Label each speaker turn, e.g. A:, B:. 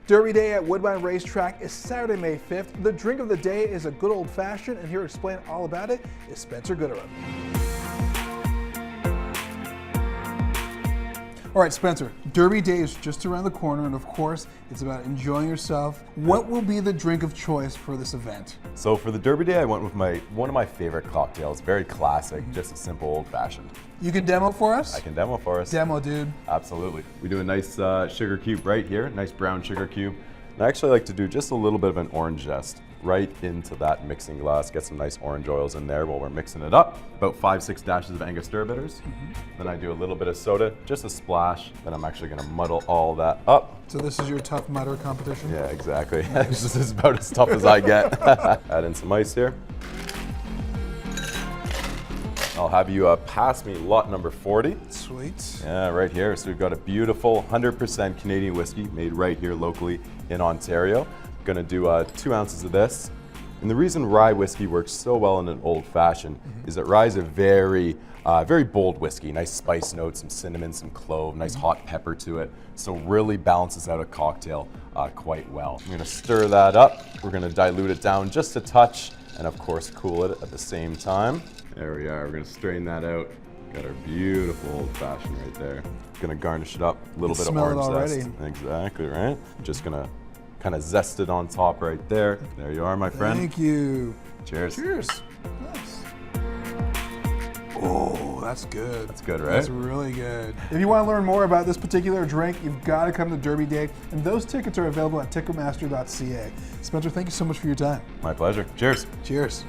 A: Derby Day at Woodbine Racetrack is Saturday, May 5th. The drink of the day is a good old fashioned, and here to explain all about it is Spencer Gooderham. All right, Spencer, Derby Day is just around the corner, and of course, it's about enjoying yourself. What will be the drink of choice for this event?
B: So for the Derby Day, I went with one of my favorite cocktails, very classic, just a simple old-fashioned.
A: You can demo for us?
B: I can demo for us.
A: Demo, dude.
B: Absolutely. We do a nice sugar cube right here, nice brown sugar cube. And I actually like to do just a little bit of an orange zest right into that mixing glass. Get some nice orange oils in there while we're mixing it up. About 5-6 dashes of Angostura bitters. Then I do a little bit of soda, just a splash. Then I'm actually gonna muddle all that up.
A: So this is your tough mutter competition?
B: Yeah, exactly. This is about as tough as I get. Add in some ice here. I'll have you pass me lot number 40.
A: Sweet.
B: Yeah, right here. So we've got a beautiful 100% Canadian whiskey made right here locally in Ontario. Gonna do 2 ounces of this. And the reason rye whiskey works so well in an old fashioned is that rye is a very bold whiskey. Nice spice notes, some cinnamon, some clove, nice hot pepper to it. So really balances out a cocktail quite well. I'm gonna stir that up. We're gonna dilute it down just a touch and of course cool it at the same time. There we are, we're gonna strain that out. Got our beautiful old fashioned right there. Gonna garnish it up, a little bit of orange zest. Exactly, right? Just gonna kind of zest it on top right there. There you are, my friend.
A: Thank you.
B: Cheers.
A: Cheers. Nice. Oh, that's good.
B: That's good, right?
A: That's really good. If you want to learn more about this particular drink, you've got to come to Derby Day, and those tickets are available at ticketmaster.ca. Spencer, thank you so much for your time.
B: My pleasure. Cheers.
A: Cheers.